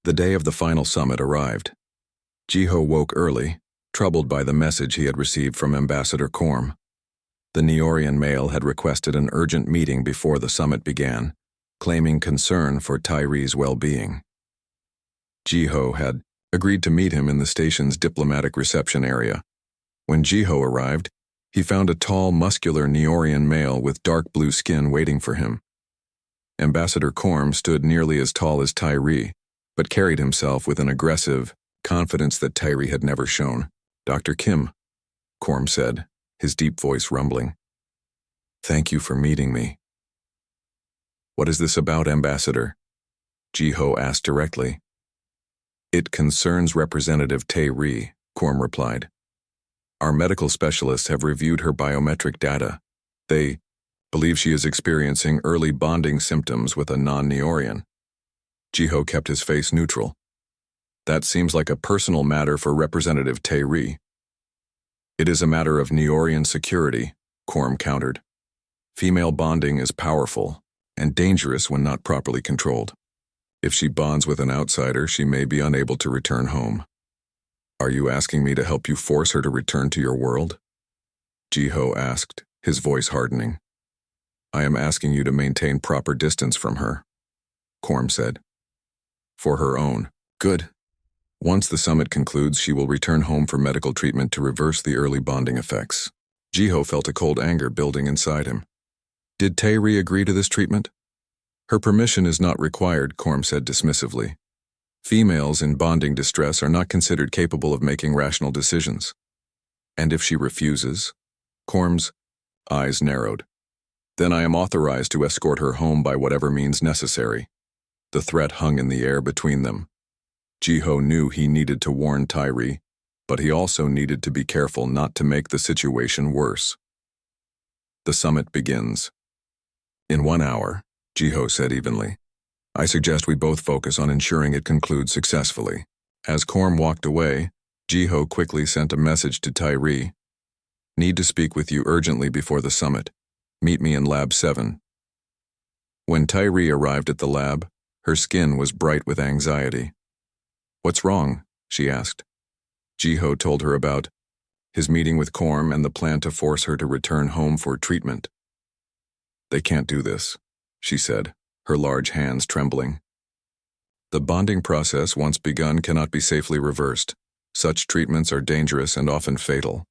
The day of the final summit arrived. Jiho woke early, troubled by the message he had received from Ambassador Korm. The Neorian male had requested an urgent meeting before the summit began, claiming concern for Tyree's well-being. Jiho had agreed to meet him in the station's diplomatic reception area. When Jiho arrived, he found a tall, muscular Neorian male with dark blue skin waiting for him. Ambassador Korm stood nearly as tall as Tyree, but carried himself with an aggressive confidence that Tyree had never shown. "Dr. Kim," Korm said, his deep voice rumbling. "Thank you for meeting me." "What is this about, Ambassador?" Jiho asked directly. "It concerns Representative Tyree," Korm replied. "Our medical specialists have reviewed her biometric data. They believe she is experiencing early bonding symptoms with a non-Neorian." Jiho kept his face neutral. "That seems like a personal matter for Representative Tyree." "It is a matter of Neorian security," Korm countered. "Female bonding is powerful and dangerous when not properly controlled. If she bonds with an outsider, she may be unable to return home." "Are you asking me to help you force her to return to your world?" Jiho asked, his voice hardening. "I am asking you to maintain proper distance from her," Korm said. "For her own good. Once the summit concludes, she will return home for medical treatment to reverse the early bonding effects." Jiho felt a cold anger building inside him. "Did Tyree agree to this treatment?" "Her permission is not required," Korm said dismissively. "Females in bonding distress are not considered capable of making rational decisions." "And if she refuses?" Korm's eyes narrowed. "Then I am authorized to escort her home by whatever means necessary." The threat hung in the air between them. Jiho knew he needed to warn Tyree, but he also needed to be careful not to make the situation worse. The summit begins. "In 1 hour," Jiho said evenly. "I suggest we both focus on ensuring it concludes successfully." As Korm walked away, Jiho quickly sent a message to Tyree. "Need to speak with you urgently before the summit. Meet me in Lab 7. When Tyree arrived at the lab, her skin was bright with anxiety. "What's wrong?" she asked. Jiho told her about his meeting with Korm and the plan to force her to return home for treatment. "They can't do this," she said, her large hands trembling. "The bonding process, once begun, cannot be safely reversed. Such treatments are dangerous and often fatal."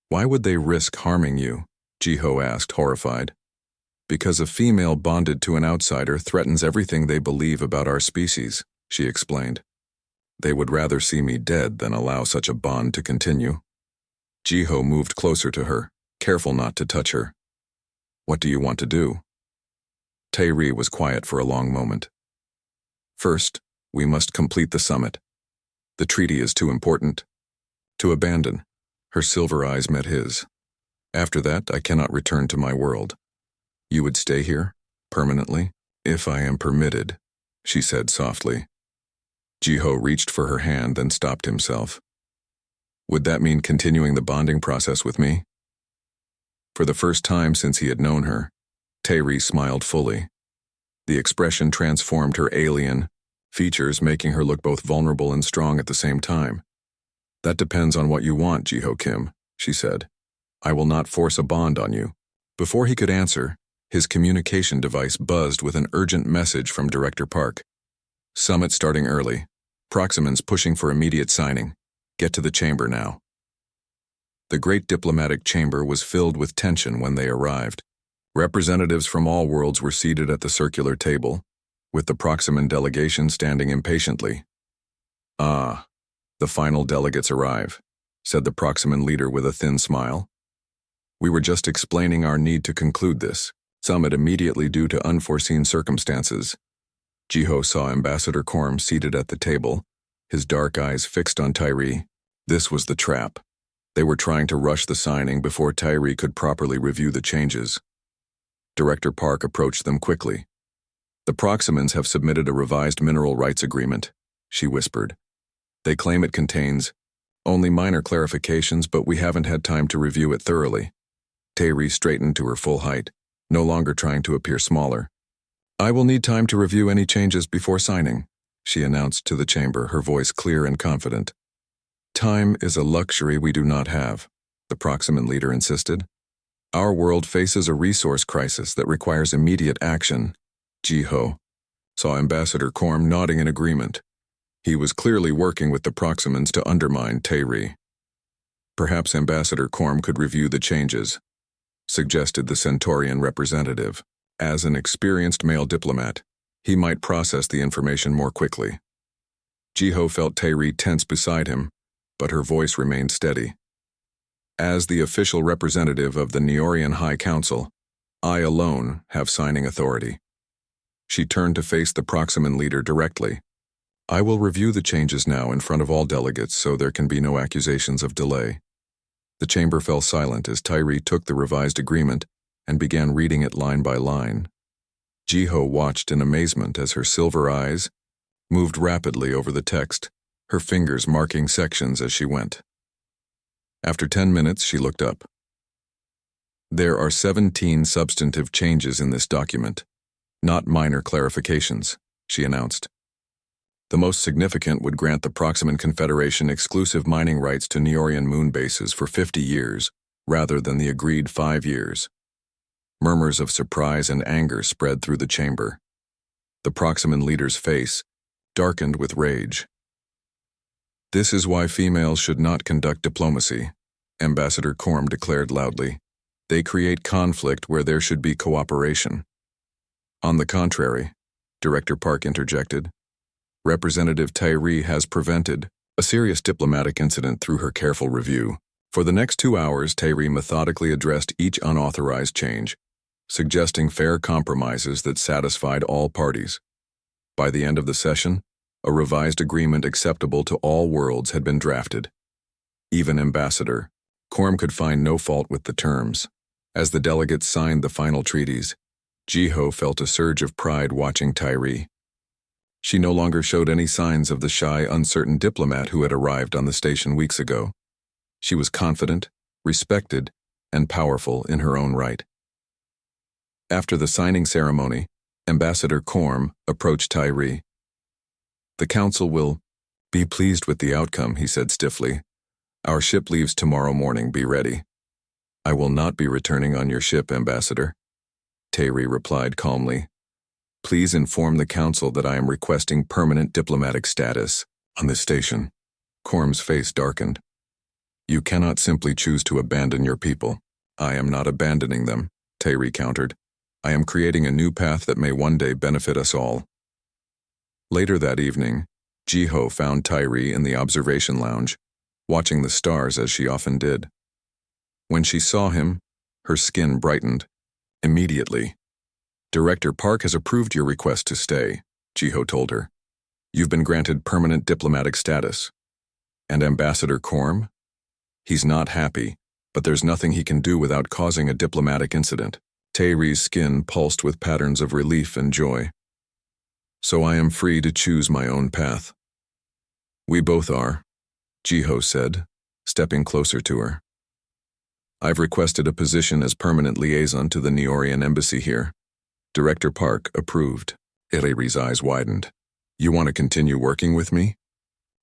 "Why would they risk harming you?" Jiho asked, horrified. "Because a female bonded to an outsider threatens everything they believe about our species," she explained. "They would rather see me dead than allow such a bond to continue." Jiho moved closer to her, careful not to touch her. "What do you want to do?" Tyree was quiet for a long moment. "First, we must complete the summit. The treaty is too important to abandon." Her silver eyes met his. "After that, I cannot return to my world." "You would stay here, permanently?" "If I am permitted," she said softly. Jiho reached for her hand, then stopped himself. "Would that mean continuing the bonding process with me?" For the first time since he had known her, Tyree smiled fully. The expression transformed her alien features, making her look both vulnerable and strong at the same time. "That depends on what you want, Jiho Kim," she said. "I will not force a bond on you." Before he could answer, his communication device buzzed with an urgent message from Director Park. "Summit starting early. Proximans pushing for immediate signing. Get to the chamber now." The great diplomatic chamber was filled with tension when they arrived. Representatives from all worlds were seated at the circular table, with the Proximan delegation standing impatiently. "Ah, the final delegates arrive," said the Proximan leader with a thin smile. "We were just explaining our need to conclude this summit immediately due to unforeseen circumstances." Jiho saw Ambassador Korm seated at the table, his dark eyes fixed on Tyree. This was the trap. They were trying to rush the signing before Tyree could properly review the changes. Director Park approached them quickly. "The Proximans have submitted a revised mineral rights agreement," she whispered. "They claim it contains only minor clarifications, but we haven't had time to review it thoroughly." Tyree straightened to her full height, no longer trying to appear smaller. "I will need time to review any changes before signing. she announced to the chamber, her voice clear and confident. Time is a luxury we do not have, the Proximate leader insisted. Our world faces a resource crisis that requires immediate action. Jiho saw Ambassador Korm nodding in agreement. He was clearly working with the Proximans to undermine Tairi. Perhaps Ambassador Korm could review the changes, suggested the Centaurian representative. As an experienced male diplomat, he might process the information more quickly. Jiho felt Tairi tense beside him, but her voice remained steady. As the official representative of the Neorian High Council, I alone have signing authority. She turned to face the Proximate leader directly. I will review the changes now in front of all delegates so there can be no accusations of delay. The chamber fell silent as Tairi took the revised agreement and began reading it line by line. Jiho watched in amazement as her silver eyes moved rapidly over the text, her fingers marking sections as she went. After 10 minutes, she looked up. There are 17 substantive changes in this document, not minor clarifications, she announced. The most significant would grant the Proximate Confederation exclusive mining rights to Neorian moon bases for 50 years, rather than the agreed 5 years. Murmurs of surprise and anger spread through the chamber. The Proximate leader's face darkened with rage. This is why females should not conduct diplomacy, Ambassador Korm declared loudly. They create conflict where there should be cooperation. On the contrary, Director Park interjected, Representative Tairi has prevented a serious diplomatic incident through her careful review. For the next 2 hours, Tairi methodically addressed each unauthorized change, suggesting fair compromises that satisfied all parties. By the end of the session, a revised agreement acceptable to all worlds had been drafted. Even Ambassador Korm could find no fault with the terms. As the delegates signed the final treaties, Jiho felt a surge of pride watching Tairi. She no longer showed any signs of the shy, uncertain diplomat who had arrived on the station weeks ago. She was confident, respected, and powerful in her own right. After the signing ceremony, Ambassador Korm approached Tairi. The council will be pleased with the outcome, he said stiffly. Our ship leaves tomorrow morning, be ready. I will not be returning on your ship, Ambassador, Tairi replied calmly. Please inform the council that I am requesting permanent diplomatic status on this station. Korm's face darkened. You cannot simply choose to abandon your people. I am not abandoning them, Tairi countered. I am creating a new path that may one day benefit us all. Later that evening, Jiho found Tairi in the observation lounge, watching the stars as she often did. When she saw him, her skin brightened. Immediately. Director Park has approved your request to stay, Jiho told her. You've been granted permanent diplomatic status. And Ambassador Korm? He's not happy, but there's nothing he can do without causing a diplomatic incident. Tairi's skin pulsed with patterns of relief and joy. So I am free to choose my own path. We both are, Jiho said, stepping closer to her. I've requested a position as permanent liaison to the Neorian embassy here. Director Park approved. Tairi's eyes widened. You want to continue working with me?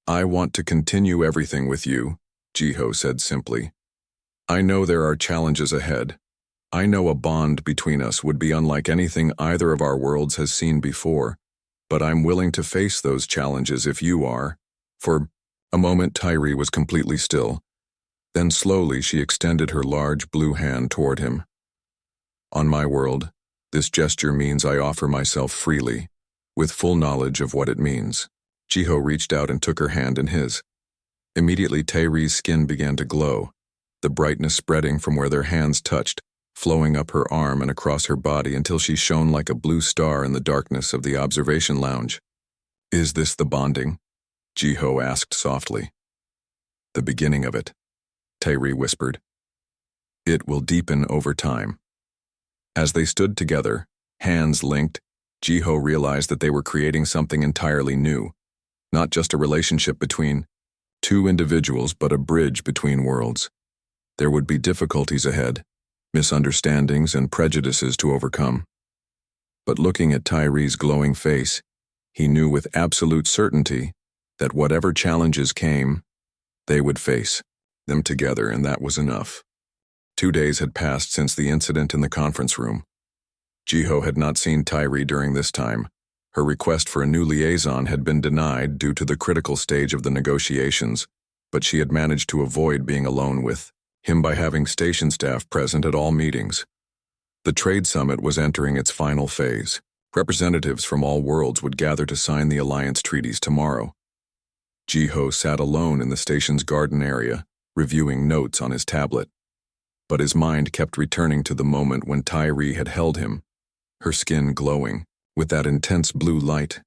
I want to continue everything with you, Jiho said simply. I know there are challenges ahead. I know a bond between us would be unlike anything either of our worlds has seen before, but I'm willing to face those challenges if you are. For a moment, Tairi was completely still. Then slowly she extended her large blue hand toward him. On my world, this gesture means I offer myself freely, with full knowledge of what it means. Jiho reached out and took her hand in his. Immediately Tairi's skin began to glow, the brightness spreading from where their hands touched, flowing up her arm and across her body until she shone like a blue star in the darkness of the observation lounge. Is this the bonding? Jiho asked softly. The beginning of it, Tairi whispered. It will deepen over time. As they stood together, hands linked, Jiho realized that they were creating something entirely new, not just a relationship between two individuals, but a bridge between worlds. There would be difficulties ahead, misunderstandings and prejudices to overcome. But looking at Tairi's glowing face, He knew with absolute certainty that whatever challenges came, they would face them together, and that was enough. 2 days had passed since the incident in the conference room. Jiho had not seen Tyree during this time. Her request for a new liaison had been denied due to the critical stage of the negotiations, but she had managed to avoid being alone with him by having station staff present at all meetings. The trade summit was entering its final phase. Representatives from all worlds would gather to sign the alliance treaties tomorrow. Jiho sat alone in the station's garden area, reviewing notes on his tablet. But his mind kept returning to the moment when Tyree had held him, her skin glowing with that intense blue light.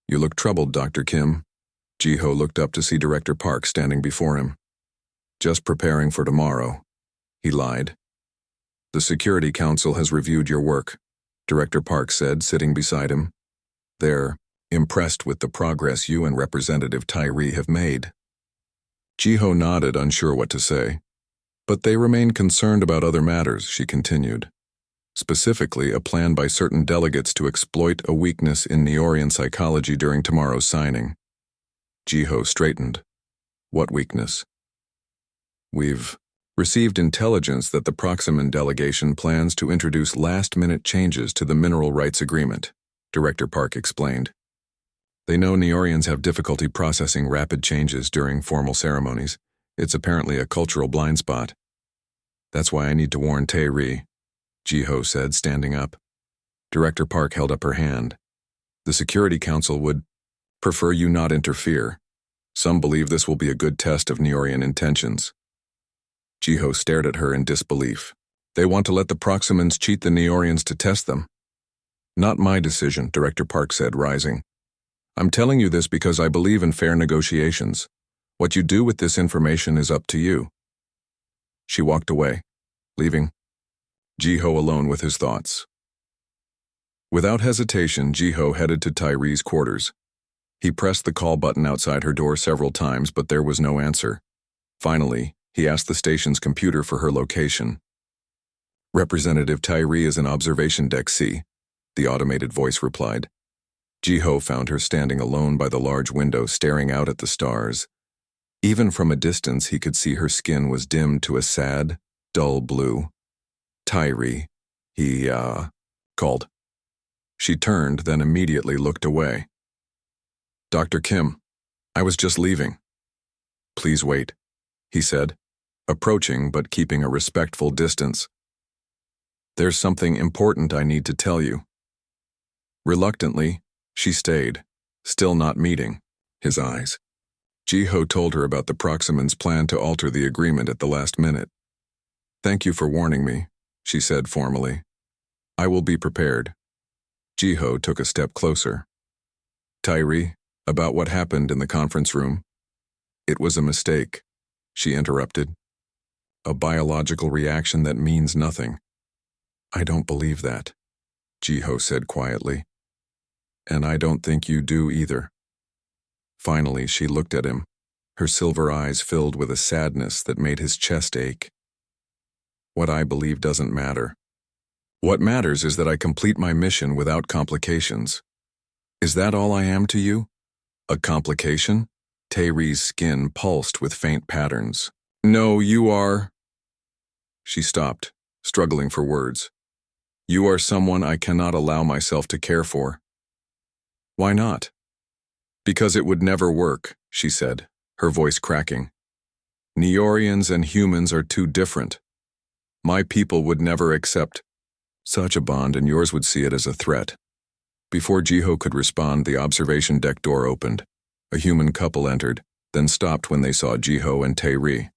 "You look troubled, Dr. Kim." Jiho looked up to see Director Park standing before him. "Just preparing for tomorrow," he lied. "The Security Council has reviewed your work," Director Park said, sitting beside him. "They're impressed with the progress you and Representative Tyree have made." Jiho nodded, unsure what to say. "But they remain concerned about other matters," she continued. "Specifically, a plan by certain delegates to exploit a weakness in Neorian psychology during tomorrow's signing." Jiho straightened. "What weakness?" "We've received intelligence that the Proximan delegation plans to introduce last-minute changes to the Mineral Rights Agreement," Director Park explained. "They know Neorians have difficulty processing rapid changes during formal ceremonies. It's apparently a cultural blind spot. That's why I need to warn Tyree," Jiho said, standing up. Director Park held up her hand. "The Security Council would prefer you not interfere. Some believe this will be a good test of Neorian intentions." Jiho stared at her in disbelief. "They want to let the Proximans cheat the Neorians to test them." "Not my decision," Director Park said, rising. "I'm telling you this because I believe in fair negotiations. What you do with this information is up to you." She walked away, leaving Jiho alone with his thoughts. Without hesitation, Jiho headed to Tyree's quarters. He pressed the call button outside her door several times, but there was no answer. Finally, he asked the station's computer for her location. "Representative Tyree is in Observation Deck C," the automated voice replied. Jiho found her standing alone by the large window, staring out at the stars. Even from a distance, he could see her skin was dimmed to a sad, dull blue. "Tyree," he, called. She turned, then immediately looked away. "Dr. Kim, I was just leaving." "Please wait," he said, approaching but keeping a respectful distance. "There's something important I need to tell you." Reluctantly, she stayed, still not meeting his eyes. Jiho told her about the Proximans' plan to alter the agreement at the last minute. "Thank you for warning me," she said formally. "I will be prepared." Jiho took a step closer. "Tyree, about what happened in the conference room?" "It was a mistake," she interrupted. "A biological reaction that means nothing." "I don't believe that," Jiho said quietly. "And I don't think you do either." Finally, she looked at him, her silver eyes filled with a sadness that made his chest ache. "What I believe doesn't matter. What matters is that I complete my mission without complications. Is that all I am to you? A complication?" Tyree's skin pulsed with faint patterns. "No, you are—" She stopped, struggling for words. "You are someone I cannot allow myself to care for." "Why not?" "Because it would never work," she said, her voice cracking. "Neorians and humans are too different. My people would never accept such a bond, and yours would see it as a threat." Before Jiho could respond, the observation deck door opened. A human couple entered, then stopped when they saw Jiho and Tyree.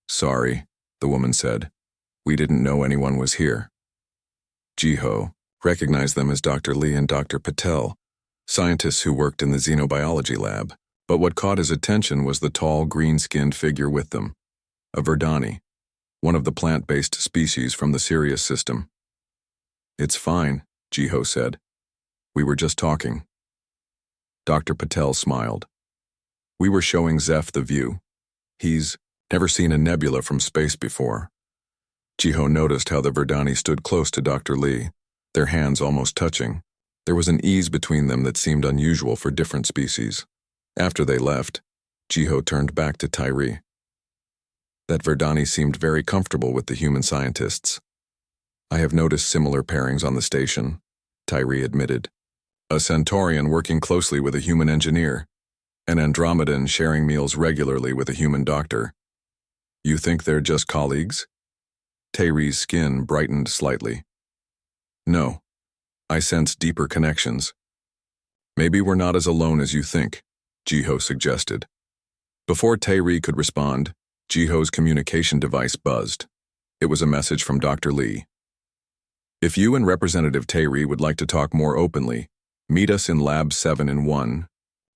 "Sorry," the woman said. "We didn't know anyone was here." Jiho recognized them as Dr. Lee and Dr. Patel, scientists who worked in the xenobiology lab, but what caught his attention was the tall, green-skinned figure with them, a Verdani, one of the plant-based species from the Sirius system. "It's fine," Jiho said. "We were just talking." Dr. Patel smiled. "We were showing Zeph the view. He's never seen a nebula from space before." Jiho noticed how the Verdani stood close to Dr. Lee, their hands almost touching. There was an ease between them that seemed unusual for different species. After they left, Jiho turned back to Tyree. That Verdani seemed very comfortable with the human scientists. I have noticed similar pairings on the station, Tyree admitted. A Centaurian working closely with a human engineer, an Andromedan sharing meals regularly with a human doctor. You think they're just colleagues? Tyree's skin brightened slightly. No, I sense deeper connections. Maybe we're not as alone as you think, Jiho suggested. Before Tyree could respond, Jiho's communication device buzzed. It was a message from Dr. Lee. If you and Representative Tyree would like to talk more openly, meet us in Lab 7 in 1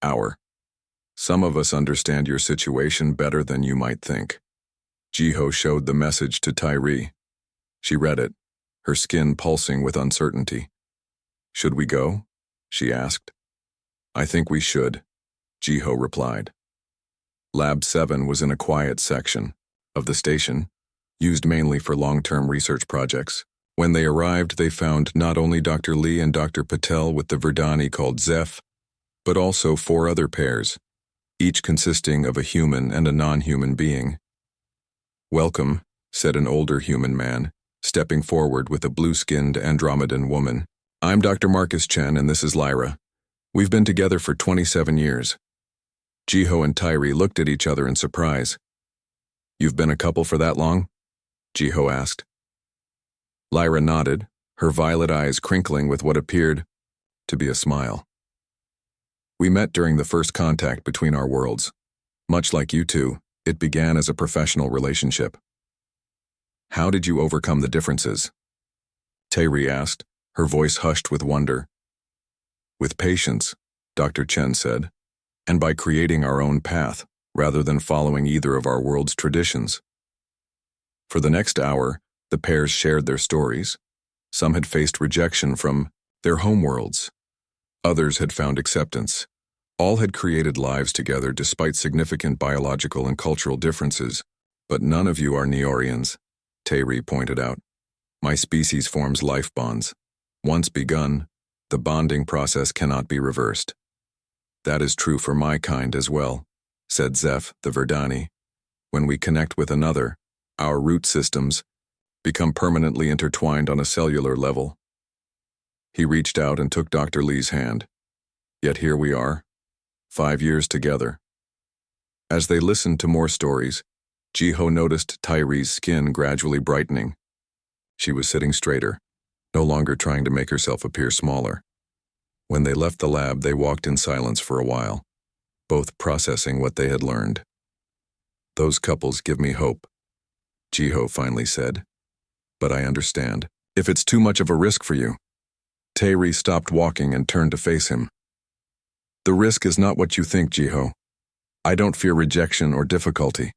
hour. Some of us understand your situation better than you might think. Jiho showed the message to Tyree. She read it, her skin pulsing with uncertainty. Should we go? She asked. I think we should, Jiho replied. Lab 7 was in a quiet section of the station, used mainly for long-term research projects. When they arrived, they found not only Dr. Lee and Dr. Patel with the Verdani called Zeph, but also 4 other pairs, each consisting of a human and a non-human being. Welcome, said an older human man, stepping forward with a blue-skinned Andromedan woman. I'm Dr. Marcus Chen, and this is Lyra. We've been together for 27 years. Jiho and Tyree looked at each other in surprise. You've been a couple for that long? Jiho asked. Lyra nodded, her violet eyes crinkling with what appeared to be a smile. We met during the first contact between our worlds. Much like you two, it began as a professional relationship. How did you overcome the differences? Tyree asked, her voice hushed with wonder. With patience, Dr. Chen said, and by creating our own path, rather than following either of our world's traditions. For the next hour, the pairs shared their stories. Some had faced rejection from their homeworlds. Others had found acceptance. All had created lives together despite significant biological and cultural differences. But none of you are Neorians, Tyree pointed out. My species forms life bonds. Once begun, the bonding process cannot be reversed. That is true for my kind as well, said Zeph, the Verdani. When we connect with another, our root systems become permanently intertwined on a cellular level. He reached out and took Dr. Lee's hand. Yet here we are, 5 years together. As they listened to more stories, Jiho noticed Tyree's skin gradually brightening. She was sitting straighter, no longer trying to make herself appear smaller. When they left the lab, they walked in silence for a while, both processing what they had learned. Those couples give me hope, Jiho finally said. But I understand. If it's too much of a risk for you. Tyree stopped walking and turned to face him. The risk is not what you think, Jiho. I don't fear rejection or difficulty.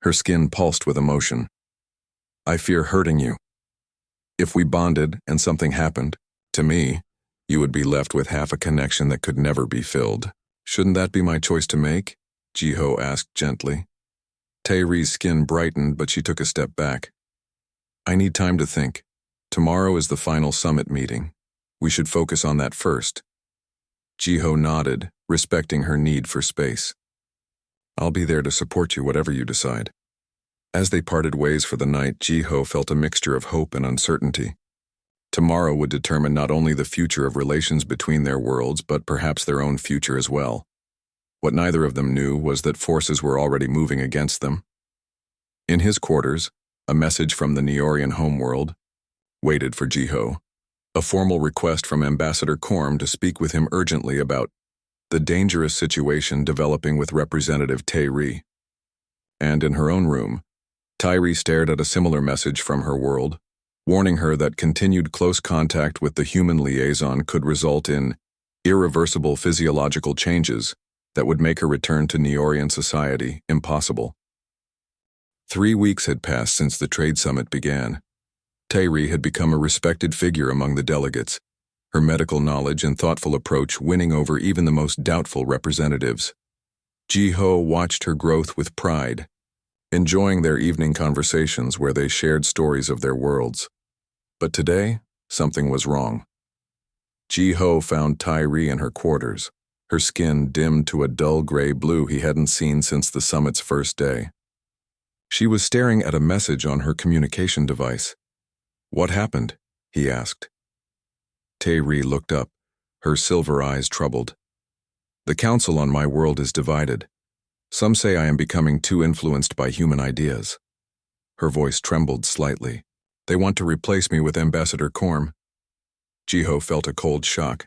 Her skin pulsed with emotion. I fear hurting you. If we bonded and something happened, to me, you would be left with half a connection that could never be filled. Shouldn't that be my choice to make? Jiho asked gently. Tyree's skin brightened, but she took a step back. I need time to think. Tomorrow is the final summit meeting. We should focus on that first. Jiho nodded, respecting her need for space. I'll be there to support you whatever you decide. As they parted ways for the night, Jiho felt a mixture of hope and uncertainty. Tomorrow would determine not only the future of relations between their worlds, but perhaps their own future as well. What neither of them knew was that forces were already moving against them. In his quarters, a message from the Neorian homeworld waited for Jiho, a formal request from Ambassador Korm to speak with him urgently about the dangerous situation developing with Representative Tyree. And in her own room, Tyree stared at a similar message from her world, warning her that continued close contact with the human liaison could result in irreversible physiological changes that would make her return to Neorian society impossible. 3 weeks had passed since the trade summit began. Tyree had become a respected figure among the delegates, her medical knowledge and thoughtful approach winning over even the most doubtful representatives. Jiho watched her growth with pride, enjoying their evening conversations where they shared stories of their worlds. But today, something was wrong. Ji-ho found Tyree in her quarters, her skin dimmed to a dull gray blue he hadn't seen since the summit's first day. She was staring at a message on her communication device. "What happened?" he asked. Tyree looked up, her silver eyes troubled. "The council on my world is divided. Some say I am becoming too influenced by human ideas." Her voice trembled slightly. "They want to replace me with Ambassador Korm." Ji-ho felt a cold shock.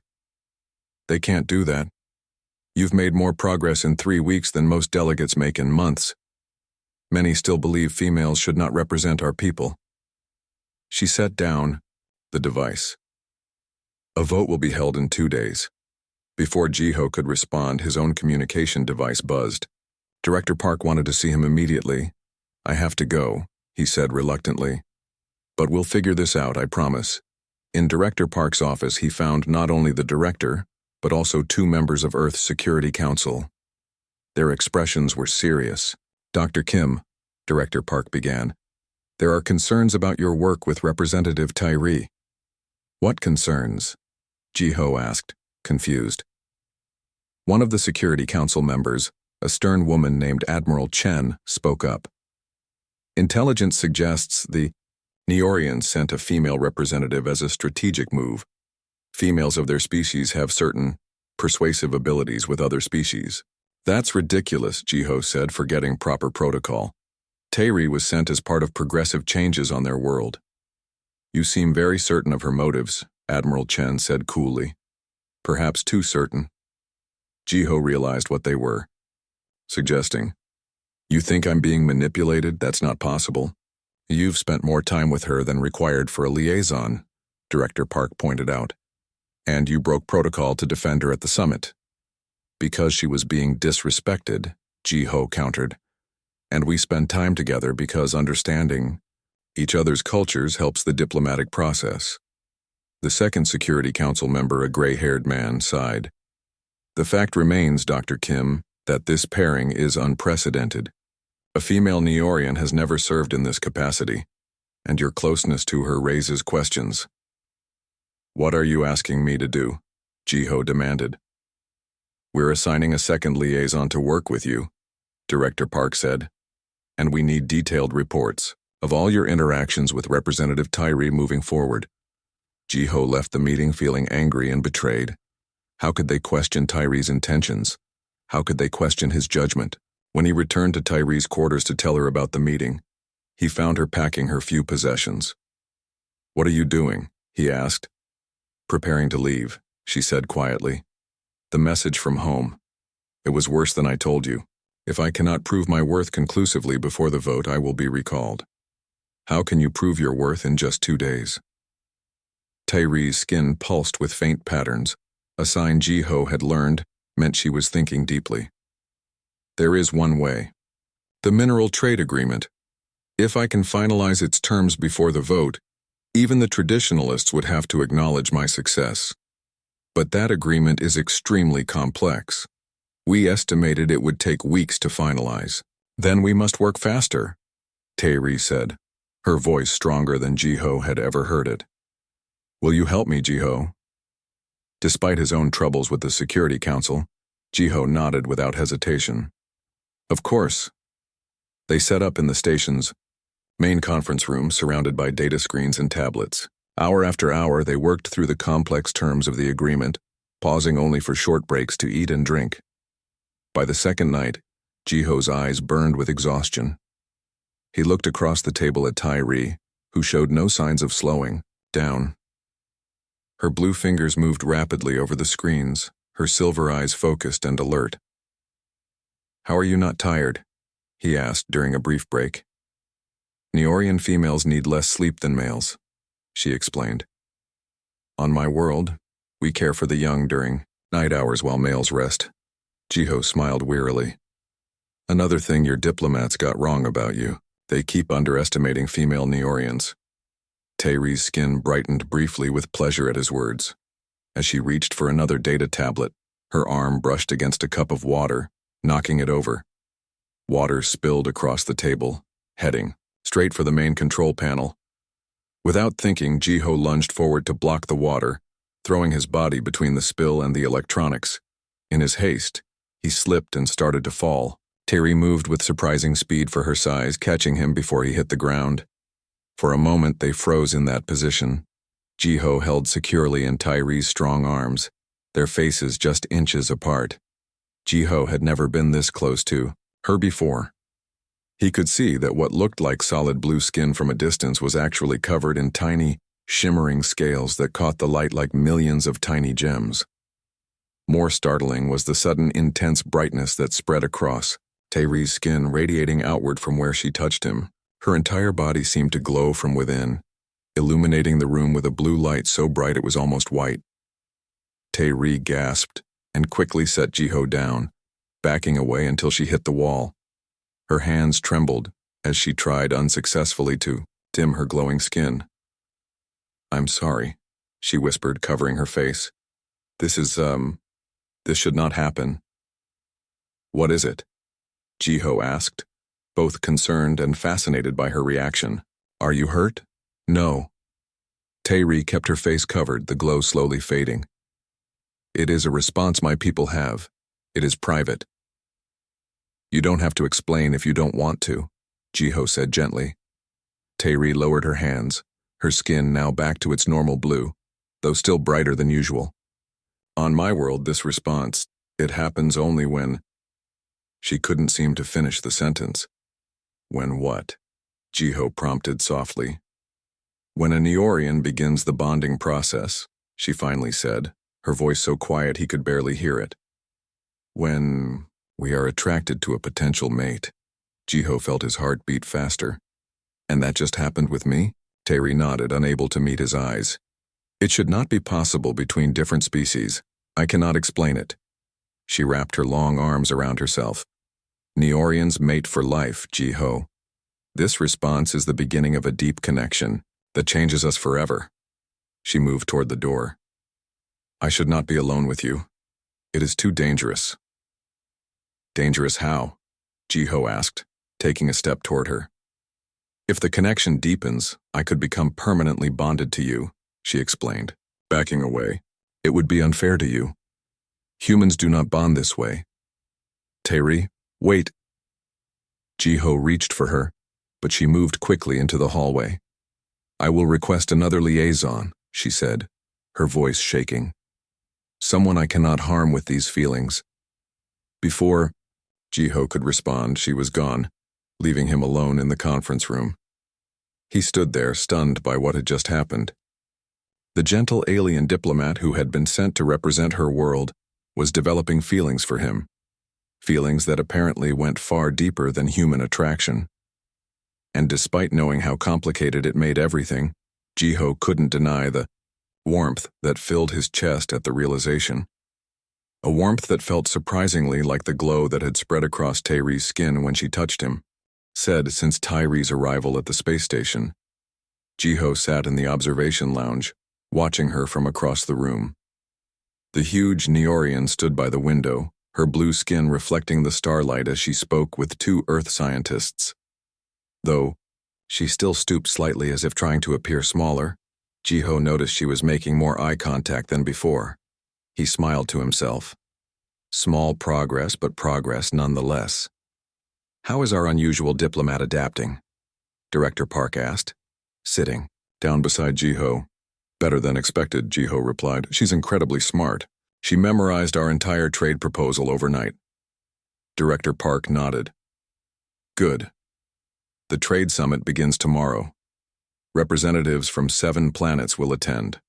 "They can't do that. You've made more progress in 3 weeks than most delegates make in months. Many still believe females should not represent our people." She set down the device. "A vote will be held in 2 days." Before Ji-ho could respond, his own communication device buzzed. Director Park wanted to see him immediately. "I have to go," he said reluctantly. "But we'll figure this out, I promise." In Director Park's office, he found not only the director, but also 2 members of Earth's Security Council. Their expressions were serious. "Dr. Kim," Director Park began, "there are concerns about your work with Representative Tyree." "What concerns?" Ji-ho asked, confused. One of the Security Council members, a stern woman named Admiral Chen, spoke up. "Intelligence suggests the Neorians sent a female representative as a strategic move. Females of their species have certain persuasive abilities with other species." "That's ridiculous," Ji-ho said, forgetting proper protocol. "Tyree was sent as part of progressive changes on their world." "You seem very certain of her motives," Admiral Chen said coolly. "Perhaps too certain." Ji-ho realized what they were. Suggesting, "You think I'm being manipulated? That's not possible." "You've spent more time with her than required for a liaison," Director Park pointed out. "And you broke protocol to defend her at the summit." "Because she was being disrespected," Ji-ho countered. "And we spend time together because understanding each other's cultures helps the diplomatic process." The second Security Council member, a gray-haired man, sighed. "The fact remains, Dr. Kim, that this pairing is unprecedented. A female Neorian has never served in this capacity, and your closeness to her raises questions." "What are you asking me to do?" Ji-ho demanded. "We're assigning a second liaison to work with you," Director Park said. "And we need detailed reports of all your interactions with Representative Tyree moving forward." Ji-ho left the meeting feeling angry and betrayed. How could they question Tyree's intentions? How could they question his judgment? When he returned to Tyree's quarters to tell her about the meeting, he found her packing her few possessions. "What are you doing?" he asked. "Preparing to leave," she said quietly. "The message from home. It was worse than I told you. If I cannot prove my worth conclusively before the vote, I will be recalled." "How can you prove your worth in just 2 days?" Tyree's skin pulsed with faint patterns. A sign Ji-ho had learned meant she was thinking deeply. "There is one way. The mineral trade agreement. If I can finalize its terms before the vote, even the traditionalists would have to acknowledge my success. But that agreement is extremely complex. We estimated it would take weeks to finalize. Then we must work faster," Tyree said, her voice stronger than Ji-ho had ever heard it. "Will you help me, Ji-ho?" Despite his own troubles with the Security Council, Ji-ho nodded without hesitation. "Of course." They set up in the station's main conference room surrounded by data screens and tablets. Hour after hour, they worked through the complex terms of the agreement, pausing only for short breaks to eat and drink. By the second night, Ji-ho's eyes burned with exhaustion. He looked across the table at Tyree, who showed no signs of slowing down. Her blue fingers moved rapidly over the screens, her silver eyes focused and alert. "How are you not tired?" he asked during a brief break. "Neorian females need less sleep than males," she explained. "On my world, we care for the young during night hours while males rest." Ji-ho smiled wearily. "Another thing your diplomats got wrong about you. They keep underestimating female Neorians." Tyree's skin brightened briefly with pleasure at his words. As she reached for another data tablet, her arm brushed against a cup of water, knocking it over. Water spilled across the table, heading straight for the main control panel. Without thinking, Ji-ho lunged forward to block the water, throwing his body between the spill and the electronics. In his haste, he slipped and started to fall. Terry moved with surprising speed for her size, catching him before he hit the ground. For a moment, they froze in that position. Jiho held securely in Tyree's strong arms, their faces just inches apart. Jiho had never been this close to her before. He could see that what looked like solid blue skin from a distance was actually covered in tiny, shimmering scales that caught the light like millions of tiny gems. More startling was the sudden intense brightness that spread across Tyree's skin, radiating outward from where she touched him. Her entire body seemed to glow from within, illuminating the room with a blue light so bright it was almost white. Tyree gasped and quickly set Jiho down, backing away until she hit the wall. Her hands trembled as she tried unsuccessfully to dim her glowing skin. "I'm sorry," she whispered, covering her face. This should not happen." "What is it?" Jiho asked, both concerned and fascinated by her reaction. "Are you hurt?" "No." Tyree kept her face covered, the glow slowly fading. "It is a response my people have. It is private." "You don't have to explain if you don't want to," Jiho said gently. Tyree lowered her hands, her skin now back to its normal blue, though still brighter than usual. "On my world, this response, it happens only when—" She couldn't seem to finish the sentence. "When what?" Jiho prompted softly. "When a Neorian begins the bonding process," she finally said, her voice so quiet he could barely hear it. "When we are attracted to a potential mate." Jiho felt his heart beat faster. "And that just happened with me?" Tyree nodded, unable to meet his eyes. "It should not be possible between different species. I cannot explain it." She wrapped her long arms around herself. "Neorians mate for life, Jiho. This response is the beginning of a deep connection that changes us forever." She moved toward the door. "I should not be alone with you. It is too dangerous." "Dangerous how?" Jiho asked, taking a step toward her. "If the connection deepens, I could become permanently bonded to you," she explained, backing away. "It would be unfair to you. Humans do not bond this way." "Tyree, wait." Jiho reached for her, but she moved quickly into the hallway. "I will request another liaison," she said, her voice shaking. "Someone I cannot harm with these feelings." Before Jiho could respond, she was gone, leaving him alone in the conference room. He stood there, stunned by what had just happened. The gentle alien diplomat who had been sent to represent her world was developing feelings for him, feelings that apparently went far deeper than human attraction. And despite knowing how complicated it made everything, Jiho couldn't deny the warmth that filled his chest at the realization. A warmth that felt surprisingly like the glow that had spread across Tyree's skin when she touched him, said since Tyree's arrival at the space station. Jiho sat in the observation lounge, watching her from across the room. The huge Neorian stood by the window, her blue skin reflecting the starlight as she spoke with two Earth scientists. Though she still stooped slightly as if trying to appear smaller, Jiho noticed she was making more eye contact than before. He smiled to himself. Small progress, but progress nonetheless. "How is our unusual diplomat adapting?" Director Park asked, sitting down beside Jiho. "Better than expected," Jiho replied. "She's incredibly smart. She memorized our entire trade proposal overnight." Director Park nodded. "Good. The trade summit begins tomorrow. Representatives from 7 planets will attend."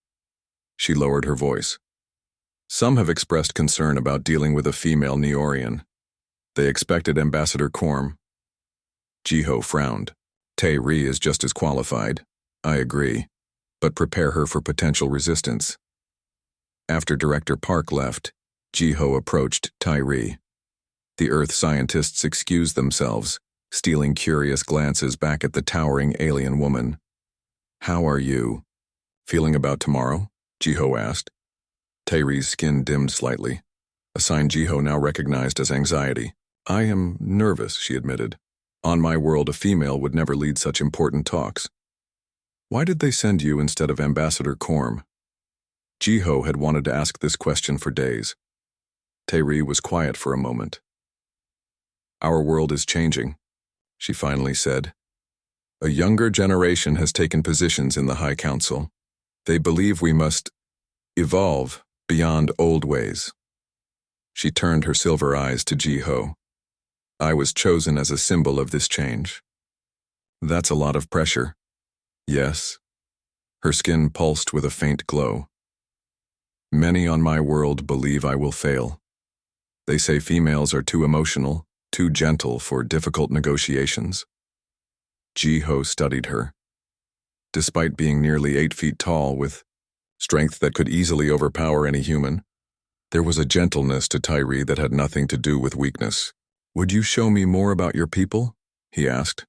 She lowered her voice. "Some have expressed concern about dealing with a female Neorian. They expected Ambassador Korm." Jiho frowned. "Tyree is just as qualified. I agree. But prepare her for potential resistance." After Director Park left, Jiho approached Tyree. The Earth scientists excused themselves, stealing curious glances back at the towering alien woman. "How are you? Feeling about tomorrow?" Jiho asked. Tyree's skin dimmed slightly, a sign Jiho now recognized as anxiety. "I am nervous," she admitted. "On my world, a female would never lead such important talks." "Why did they send you instead of Ambassador Korm?" Jiho had wanted to ask this question for days. Tae-ri was quiet for a moment. "Our world is changing," she finally said. "A younger generation has taken positions in the High Council. They believe we must evolve beyond old ways." She turned her silver eyes to Jiho. "I was chosen as a symbol of this change." "That's a lot of pressure." "Yes." Her skin pulsed with a faint glow. "Many on my world believe I will fail. They say females are too emotional, too gentle for difficult negotiations." Jiho studied her. Despite being nearly 8 feet tall with strength that could easily overpower any human, there was a gentleness to Tae-ri that had nothing to do with weakness. "Would you show me more about your people?" he asked.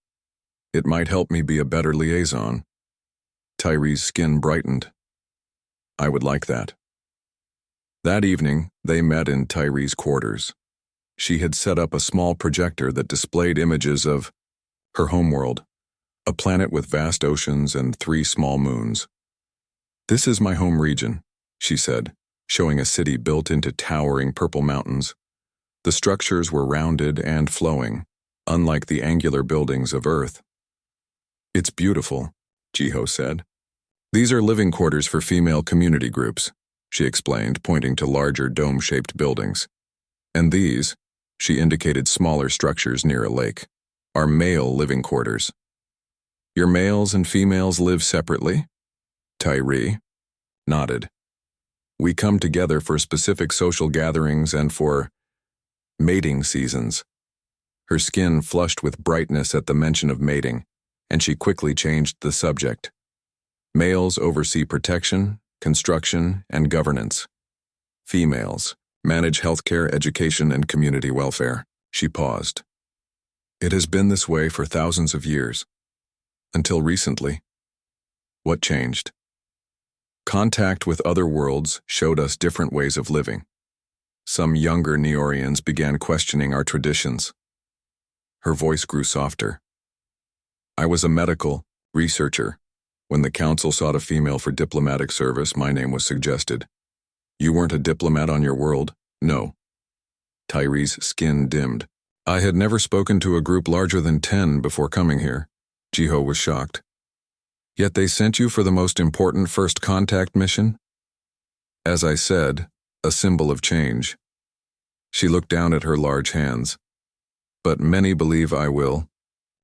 "It might help me be a better liaison." Tae-ri's skin brightened. "I would like that." That evening, they met in Tae-ri's quarters. She had set up a small projector that displayed images of her homeworld, a planet with vast oceans and 3 small moons. "This is my home region," she said, showing a city built into towering purple mountains. The structures were rounded and flowing, unlike the angular buildings of Earth. "It's beautiful," Jiho said. "These are living quarters for female community groups," she explained, pointing to larger dome-shaped buildings. "And these," she indicated smaller structures near a lake, "are male living quarters." "Your males and females live separately?" Tae-ri nodded. "We come together for specific social gatherings and for mating seasons." Her skin flushed with brightness at the mention of mating, and she quickly changed the subject. "Males oversee protection, construction, and governance. Females manage healthcare, education, and community welfare." She paused. "It has been this way for thousands of years. Until recently." "What changed?" "Contact with other worlds showed us different ways of living. Some younger Neorians began questioning our traditions." Her voice grew softer. "I was a medical researcher. When the council sought a female for diplomatic service, my name was suggested." "You weren't a diplomat on your world?" "No." Tae-ri's skin dimmed. "I had never spoken to a group larger than 10 before coming here." Jiho was shocked. "Yet they sent you for the most important first contact mission?" "As I said, a symbol of change." She looked down at her large hands. "But many believe I will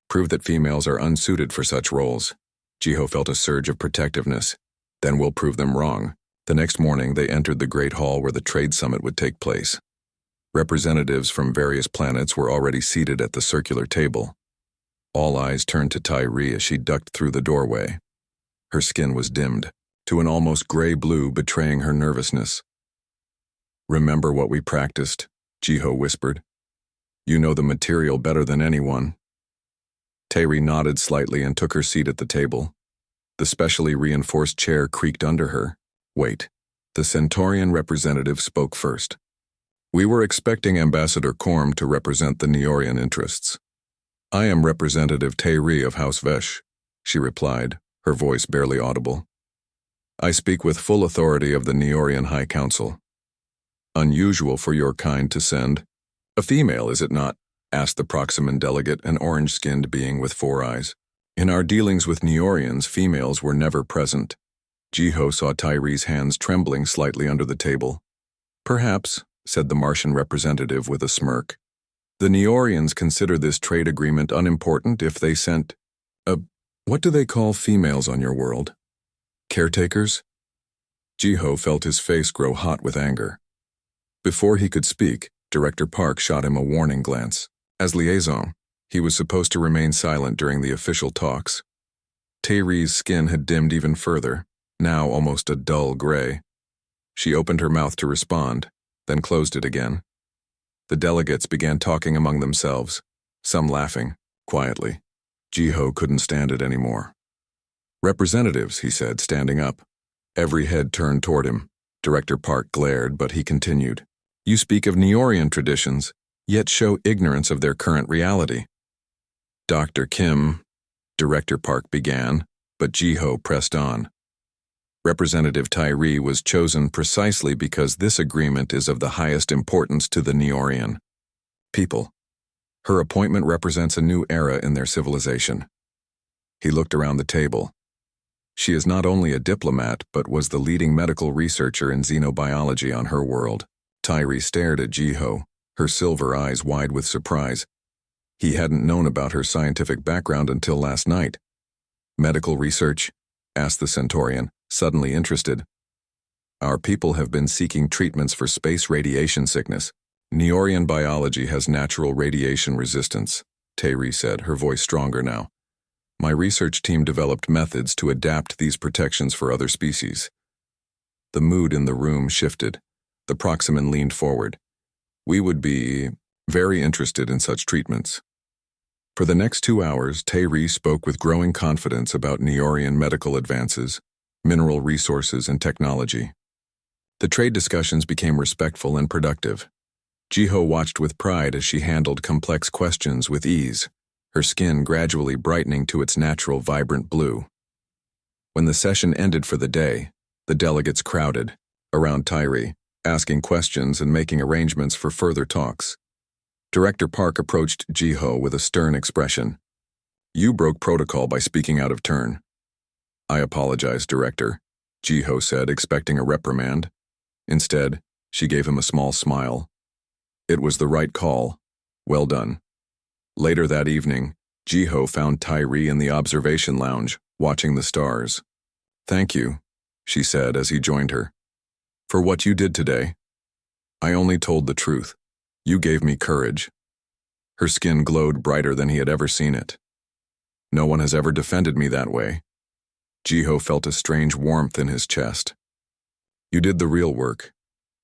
prove that females are unsuited for such roles." Jiho felt a surge of protectiveness. "Then we'll prove them wrong." The next morning, they entered the great hall where the trade summit would take place. Representatives from various planets were already seated at the circular table. All eyes turned to Tae-ri as she ducked through the doorway. Her skin was dimmed to an almost gray blue, betraying her nervousness. "Remember what we practiced," Jiho whispered. "You know the material better than anyone." Tae-ri nodded slightly and took her seat at the table. The specially reinforced chair creaked under her. "Wait." The Centaurian representative spoke first. "We were expecting Ambassador Korm to represent the Neorian interests." "I am Representative Tae-ri of House Vesh," she replied, her voice barely audible. "I speak with full authority of the Neorian High Council." "Unusual for your kind to send a female, is it not?" asked the Proximan delegate, an orange-skinned being with 4 eyes. "In our dealings with Neorians, females were never present." Jiho saw Tae-ri's hands trembling slightly under the table. "Perhaps," said the Martian representative with a smirk. "The Neorians consider this trade agreement unimportant if they sent what do they call females on your world? Caretakers?" Jiho felt his face grow hot with anger. Before he could speak, Director Park shot him a warning glance. As liaison, he was supposed to remain silent during the official talks. Tae-ri's skin had dimmed even further, now almost a dull gray. She opened her mouth to respond, then closed it again. The delegates began talking among themselves, some laughing, quietly. Jiho couldn't stand it anymore. "Representatives," he said, standing up. Every head turned toward him. Director Park glared, but he continued. "You speak of Neorian traditions, yet show ignorance of their current reality." "Dr. Kim," Director Park began, but Jiho pressed on. Representative Tyree was chosen precisely because this agreement is of the highest importance to the Neorian people. Her appointment represents a new era in their civilization. He looked around the table. She is not only a diplomat, but was the leading medical researcher in xenobiology on her world. Tyree stared at Jiho, her silver eyes wide with surprise. He hadn't known about her scientific background until last night. Medical research? Asked the Centaurian, suddenly interested. Our people have been seeking treatments for space radiation sickness. Neorian biology has natural radiation resistance, Tyree said, her voice stronger now. My research team developed methods to adapt these protections for other species. The mood in the room shifted. The Proximan leaned forward. We would be very interested in such treatments. For the next 2 hours, Tyree spoke with growing confidence about Neorian medical advances, mineral resources, and technology. The trade discussions became respectful and productive. Jiho watched with pride as she handled complex questions with ease, her skin gradually brightening to its natural vibrant blue. When the session ended for the day, the delegates crowded around Tyree, asking questions and making arrangements for further talks. Director Park approached Jiho with a stern expression. You broke protocol by speaking out of turn. I apologize, Director, Jiho said, expecting a reprimand. Instead, she gave him a small smile. It was the right call. Well done. Later that evening, Jiho found Tyree in the observation lounge, watching the stars. Thank you, she said as he joined her. For what you did today. I only told the truth. You gave me courage. Her skin glowed brighter than he had ever seen it. No one has ever defended me that way. Jiho felt a strange warmth in his chest. You did the real work.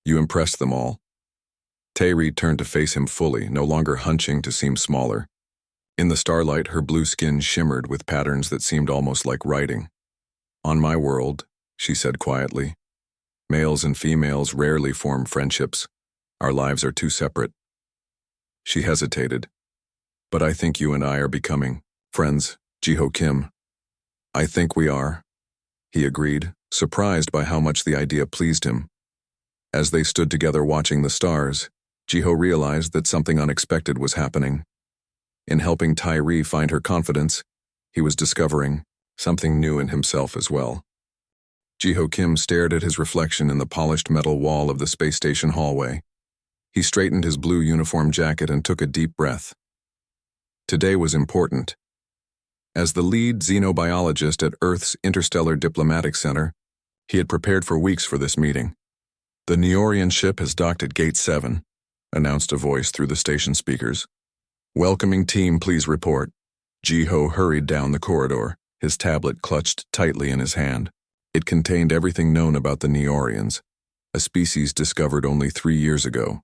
You impressed them all. Tyree turned to face him fully, no longer hunching to seem smaller. In the starlight, her blue skin shimmered with patterns that seemed almost like writing. On my world, she said quietly, males and females rarely form friendships. Our lives are too separate. She hesitated. But I think you and I are becoming friends, Jiho Kim. I think we are, he agreed, surprised by how much the idea pleased him. As they stood together watching the stars, Jiho realized that something unexpected was happening. In helping Tyree find her confidence, he was discovering something new in himself as well. Jiho Kim stared at his reflection in the polished metal wall of the space station hallway. He straightened his blue uniform jacket and took a deep breath. Today was important. As the lead xenobiologist at Earth's Interstellar Diplomatic Center, he had prepared for weeks for this meeting. The Neorian ship has docked at Gate 7, announced a voice through the station speakers. Welcoming team, please report. Jiho hurried down the corridor, his tablet clutched tightly in his hand. It contained everything known about the Neorians, a species discovered only 3 years ago.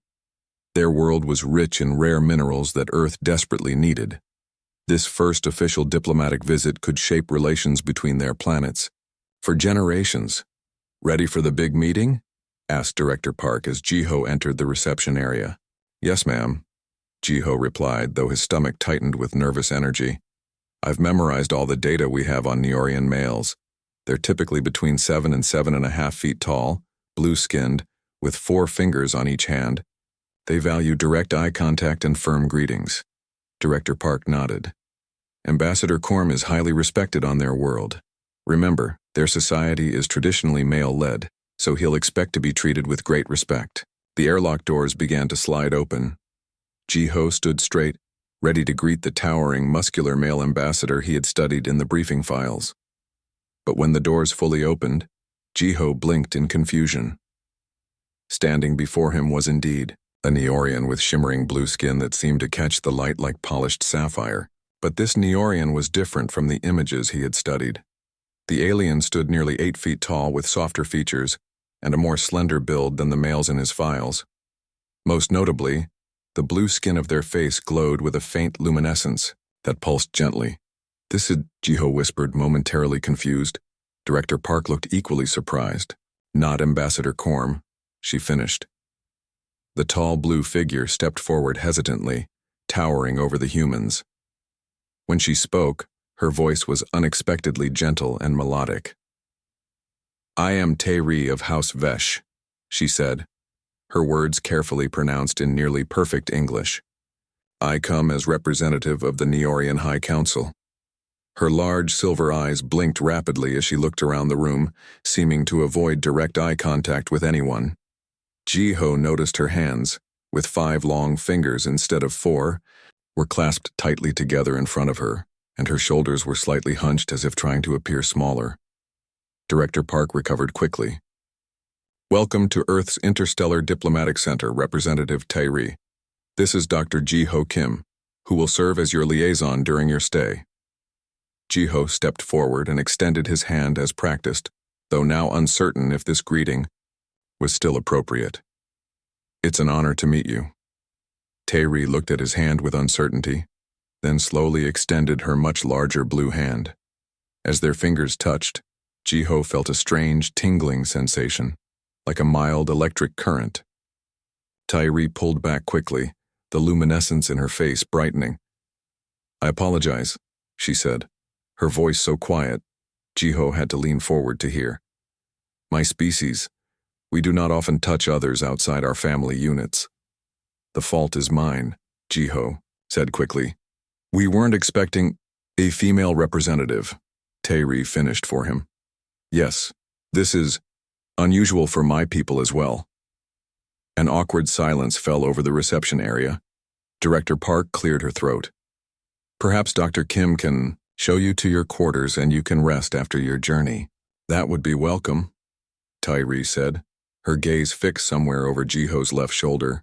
Their world was rich in rare minerals that Earth desperately needed. This first official diplomatic visit could shape relations between their planets for generations. Ready for the big meeting? Asked Director Park as Jiho entered the reception area. Yes, ma'am, Jiho replied, though his stomach tightened with nervous energy. I've memorized all the data we have on Neorian males. They're typically between 7 and 7.5 feet tall, blue-skinned, with 4 fingers on each hand. They value direct eye contact and firm greetings. Director Park nodded. Ambassador Korm is highly respected on their world. Remember, their society is traditionally male-led, so he'll expect to be treated with great respect. The airlock doors began to slide open. Jiho stood straight, ready to greet the towering, muscular male ambassador he had studied in the briefing files. But when the doors fully opened, Jiho blinked in confusion. Standing before him was indeed a Neorian with shimmering blue skin that seemed to catch the light like polished sapphire. But this Neorian was different from the images he had studied. The alien stood nearly 8 feet tall with softer features and a more slender build than the males in his files. Most notably, the blue skin of their face glowed with a faint luminescence that pulsed gently. This is, Jiho whispered, momentarily confused. Director Park looked equally surprised. Not Ambassador Korm, she finished. The tall blue figure stepped forward hesitantly, towering over the humans. When she spoke, her voice was unexpectedly gentle and melodic. I am Tairi of House Vesh, she said, her words carefully pronounced in nearly perfect English. I come as representative of the Neorian High Council. Her large silver eyes blinked rapidly as she looked around the room, seeming to avoid direct eye contact with anyone. Jiho noticed her hands, with 5 long fingers instead of 4, were clasped tightly together in front of her, and her shoulders were slightly hunched as if trying to appear smaller. Director Park recovered quickly. Welcome to Earth's Interstellar Diplomatic Center, Representative Tairi. This is Dr. Jiho Kim, who will serve as your liaison during your stay. Jiho stepped forward and extended his hand as practiced, though now uncertain if this greeting was still appropriate. It's an honor to meet you. Tairi looked at his hand with uncertainty, then slowly extended her much larger blue hand. As their fingers touched, Jiho felt a strange tingling sensation, like a mild electric current. Tairi pulled back quickly, the luminescence in her face brightening. I apologize, she said, her voice so quiet, Jiho had to lean forward to hear. My species, we do not often touch others outside our family units. The fault is mine, Jiho said quickly. We weren't expecting a female representative, Tairi finished for him. Yes, this is unusual for my people as well. An awkward silence fell over the reception area. Director Park cleared her throat. Perhaps Dr. Kim can show you to your quarters and you can rest after your journey. That would be welcome, Tairi said, her gaze fixed somewhere over Jiho's left shoulder.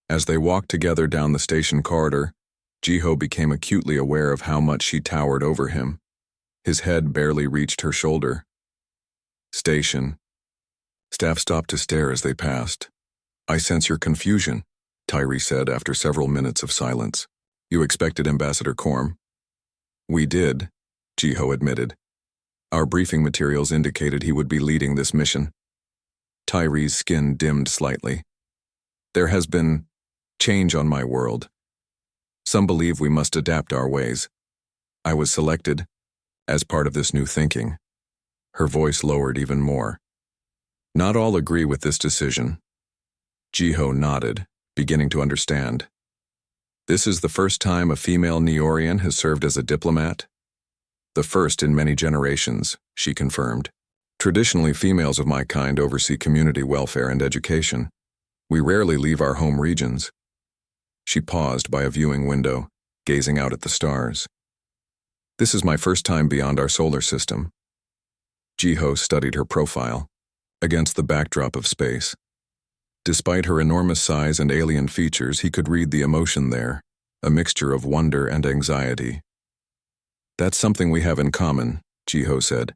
As they walked together down the station corridor, Jiho became acutely aware of how much she towered over him. His head barely reached her shoulder. Station. Staff stopped to stare as they passed. I sense your confusion, Tairi said after several minutes of silence. You expected Ambassador Korm? We did, Jiho admitted. Our briefing materials indicated he would be leading this mission. Tairi's skin dimmed slightly. There has been change on my world. Some believe we must adapt our ways. I was selected as part of this new thinking. Her voice lowered even more. Not all agree with this decision. Jiho nodded, beginning to understand. This is the first time a female Neorian has served as a diplomat? The first in many generations, she confirmed. Traditionally, females of my kind oversee community welfare and education. We rarely leave our home regions. She paused by a viewing window, gazing out at the stars. This is my first time beyond our solar system. Jiho studied her profile, against the backdrop of space. Despite her enormous size and alien features, he could read the emotion there, a mixture of wonder and anxiety. That's something we have in common, Jiho said,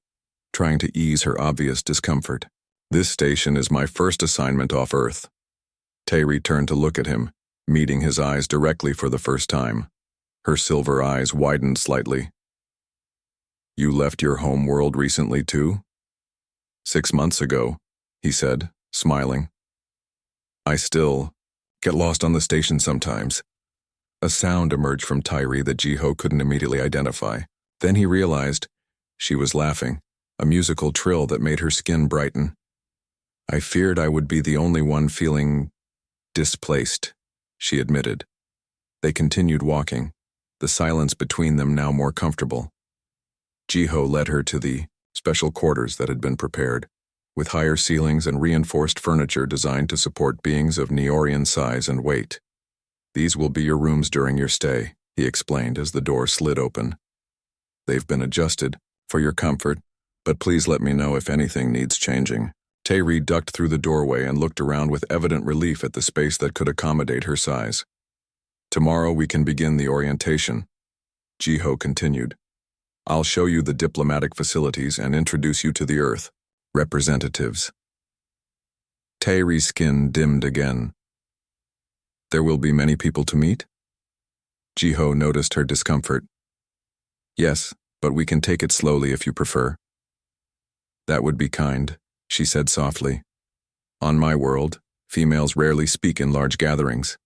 trying to ease her obvious discomfort. This station is my first assignment off Earth. Tairi turned to look at him, meeting his eyes directly for the first time. Her silver eyes widened slightly. You left your home world recently too? 6 months ago, he said, smiling. I still get lost on the station sometimes. A sound emerged from Tairi that Jiho couldn't immediately identify. Then he realized she was laughing, a musical trill that made her skin brighten. I feared I would be the only one feeling displaced, she admitted. They continued walking, the silence between them now more comfortable. Jiho led her to the special quarters that had been prepared, with higher ceilings and reinforced furniture designed to support beings of Neorian size and weight. These will be your rooms during your stay, he explained as the door slid open. They've been adjusted for your comfort, but please let me know if anything needs changing. Tairi ducked through the doorway and looked around with evident relief at the space that could accommodate her size. Tomorrow we can begin the orientation, Jiho continued. I'll show you the diplomatic facilities and introduce you to the Earth representatives. Tairi's skin dimmed again. There will be many people to meet? Jiho noticed her discomfort. Yes, but we can take it slowly if you prefer. That would be kind, she said softly. On my world, females rarely speak in large gatherings.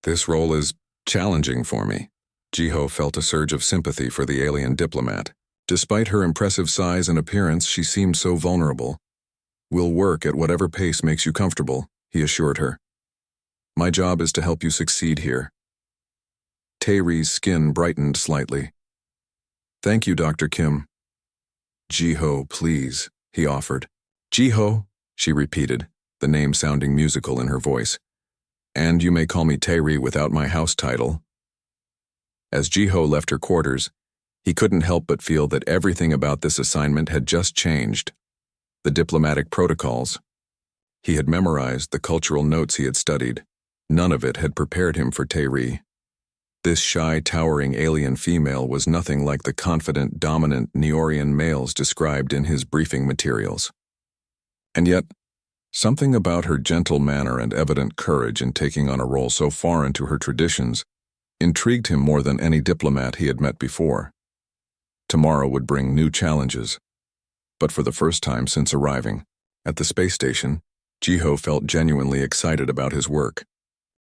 This role is challenging for me. Jiho felt a surge of sympathy for the alien diplomat, Despite her impressive size and appearance, she seemed so vulnerable. "We'll work at whatever pace makes you comfortable," he assured her. "My job is to help you succeed here." Tae-ree's skin brightened slightly. "Thank you, Dr. Kim." "Ji-ho, please," he offered. "Ji-ho," she repeated, the name sounding musical in her voice. "And you may call me Tae-ree without my house title." As Ji-ho left her quarters, he couldn't help but feel that everything about this assignment had just changed. The diplomatic protocols. He had memorized the cultural notes he had studied. None of it had prepared him for Tae-ree. This shy, towering alien female was nothing like the confident, dominant Neorian males described in his briefing materials. And yet, something about her gentle manner and evident courage in taking on a role so foreign to her traditions intrigued him more than any diplomat he had met before. Tomorrow would bring new challenges. But for the first time since arriving at the space station, Ji-ho felt genuinely excited about his work.